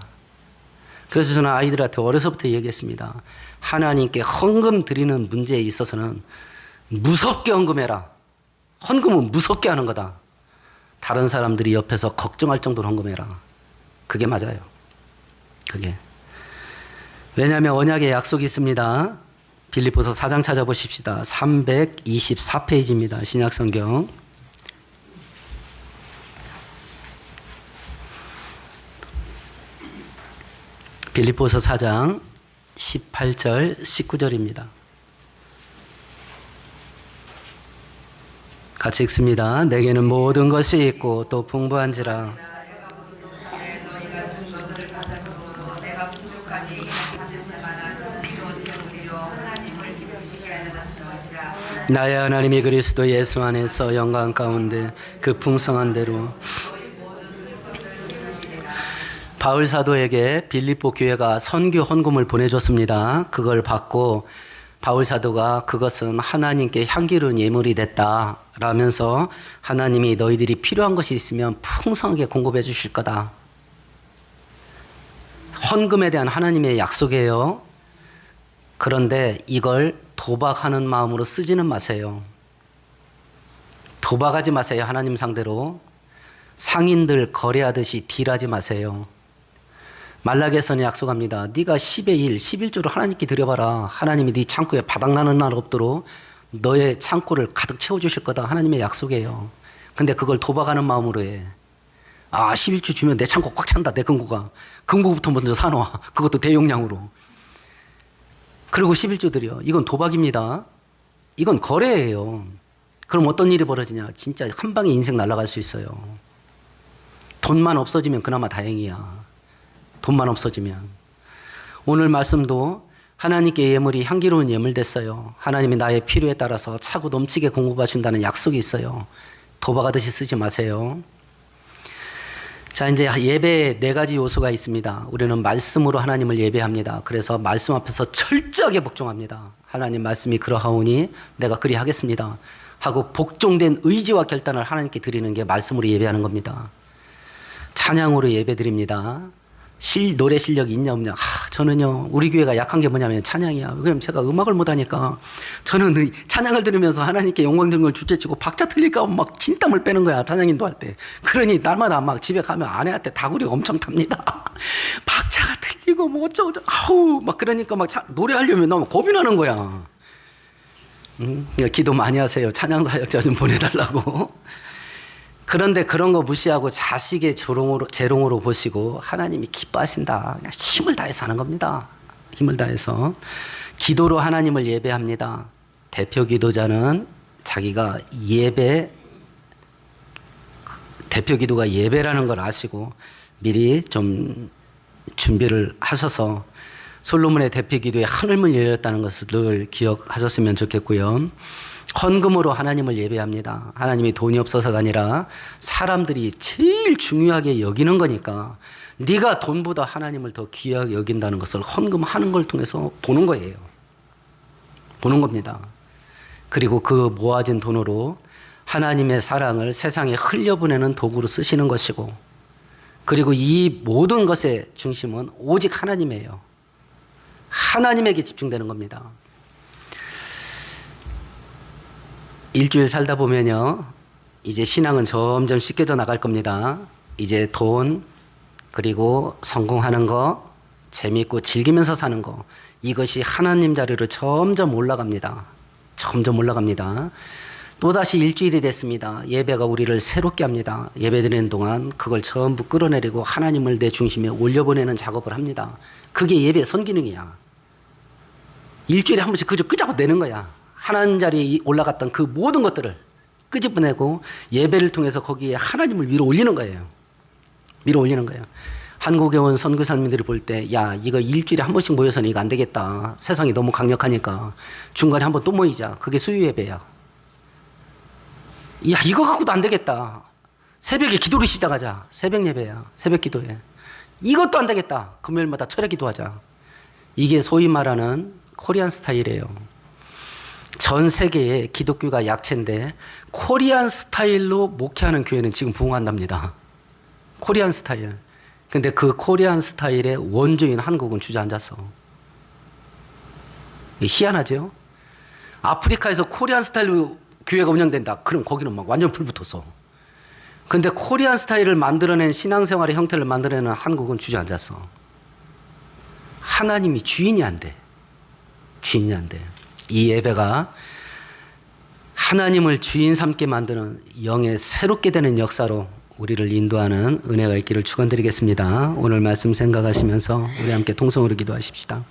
그래서 저는 아이들한테 어려서부터 얘기했습니다. 하나님께 헌금 드리는 문제에 있어서는 무섭게 헌금해라. 헌금은 무섭게 하는 거다. 다른 사람들이 옆에서 걱정할 정도로 헌금해라. 그게 맞아요. 그게. 왜냐하면 언약의 약속이 있습니다. 빌립보서 4장 찾아보십시다. 324페이지입니다. 신약성경. 빌립보서 4장 18절 19절입니다. 같이 읽습니다. 내게는 모든 것이 있고 또 풍부한지라. 나의 하나님이 그리스도 예수 안에서 영광 가운데 그 풍성한 대로. 바울 사도에게 빌립보 교회가 선교 헌금을 보내줬습니다. 그걸 받고 바울 사도가 그것은 하나님께 향기로운 예물이 됐다라고 라면서 하나님이 너희들이 필요한 것이 있으면 풍성하게 공급해 주실 거다. 헌금에 대한 하나님의 약속이에요. 그런데 이걸 도박하는 마음으로 쓰지는 마세요. 도박하지 마세요. 하나님 상대로. 상인들 거래하듯이 딜하지 마세요. 말라기에서는 약속합니다. 네가 10의 1, 11조를 하나님께 드려봐라. 하나님이 네 창고에 바닥나는 날 없도록 너의 창고를 가득 채워주실 거다. 하나님의 약속이에요. 근데 그걸 도박하는 마음으로 해. 11조 주면 내 창고 꽉 찬다. 내 금고가. 금고부터 먼저 사놔. 그것도 대용량으로. 그리고 11조 드려. 이건 도박입니다. 이건 거래예요. 그럼 어떤 일이 벌어지냐. 진짜 한 방에 인생 날아갈 수 있어요. 돈만 없어지면 그나마 다행이야. 돈만 없어지면. 오늘 말씀도 하나님께 예물이 향기로운 예물 됐어요. 하나님이 나의 필요에 따라서 차고 넘치게 공급하신다는 약속이 있어요. 도박하듯이 쓰지 마세요. 자, 이제 예배에 4가지 요소가 있습니다. 우리는 말씀으로 하나님을 예배합니다. 그래서 말씀 앞에서 철저하게 복종합니다. 하나님 말씀이 그러하오니 내가 그리 하겠습니다. 하고 복종된 의지와 결단을 하나님께 드리는 게 말씀으로 예배하는 겁니다. 찬양으로 예배 드립니다. 노래 실력이 있냐 없냐. 저는요 우리 교회가 약한 게 뭐냐면 찬양이야. 왜냐면 제가 음악을 못하니까 저는 찬양을 들으면서 하나님께 영광 드리는 걸 둘째치고 박자 틀릴까 막 진땀을 빼는 거야. 찬양 인도할 때. 그러니 날마다 막 집에 가면 아내한테 다구리 엄청 탑니다. 박자가 틀리고 뭐 어쩌고 아우 막 그러니까 막 노래하려면 너무 겁이 나는 거야. 기도 많이 하세요. 찬양 사역자 좀 보내달라고. 그런데 그런 거 무시하고 자식의 재롱으로 보시고 하나님이 기뻐하신다. 그냥 힘을 다해서 하는 겁니다. 힘을 다해서. 기도로 하나님을 예배합니다. 대표 기도자는 자기가 대표 기도가 예배라는 걸 아시고 미리 좀 준비를 하셔서 솔로몬의 대표 기도에 하늘문 열렸다는 것을 늘 기억하셨으면 좋겠고요. 헌금으로 하나님을 예배합니다. 하나님이 돈이 없어서가 아니라 사람들이 제일 중요하게 여기는 거니까 네가 돈보다 하나님을 더 귀하게 여긴다는 것을 헌금하는 걸 통해서 보는 거예요. 보는 겁니다. 그리고 그 모아진 돈으로 하나님의 사랑을 세상에 흘려보내는 도구로 쓰시는 것이고 그리고 이 모든 것의 중심은 오직 하나님이에요. 하나님에게 집중되는 겁니다. 일주일 살다 보면요, 이제 신앙은 점점 씻겨져 나갈 겁니다. 이제 돈, 그리고 성공하는 거, 재밌고 즐기면서 사는 거, 이것이 하나님 자리로 점점 올라갑니다. 점점 올라갑니다. 또다시 일주일이 됐습니다. 예배가 우리를 새롭게 합니다. 예배 드리는 동안 그걸 전부 끌어내리고 하나님을 내 중심에 올려보내는 작업을 합니다. 그게 예배의 선기능이야. 일주일에 한 번씩 그저 끄집어내는 거야. 하나님 자리에 올라갔던 그 모든 것들을 끄집어내고 예배를 통해서 거기에 하나님을 위로 올리는 거예요. 위로 올리는 거예요. 한국에 온 선교사님들이 볼 때, 야, 이거 일주일에 한 번씩 모여서는 이거 안 되겠다. 세상이 너무 강력하니까 중간에 한 번 또 모이자. 그게 수요 예배야. 야, 이거 갖고도 안 되겠다. 새벽에 기도를 시작하자. 새벽 예배야. 새벽 기도회. 이것도 안 되겠다. 금요일마다 철회 기도하자. 이게 소위 말하는 코리안 스타일이에요. 전 세계에 기독교가 약체인데 코리안 스타일로 목회하는 교회는 지금 부흥한답니다. 코리안 스타일. 근데 그 코리안 스타일의 원조인 한국은 주저앉았어. 희한하죠? 아프리카에서 코리안 스타일로 교회가 운영된다. 그럼 거기는 막 완전 불붙었어. 근데 코리안 스타일을 만들어낸 신앙생활의 형태를 만들어내는 한국은 주저앉았어. 하나님이 주인이 안 돼. 주인이 안 돼. 이 예배가 하나님을 주인 삼게 만드는 영의 새롭게 되는 역사로 우리를 인도하는 은혜가 있기를 축원드리겠습니다. 오늘 말씀 생각하시면서 우리 함께 통성으로 기도하십시다.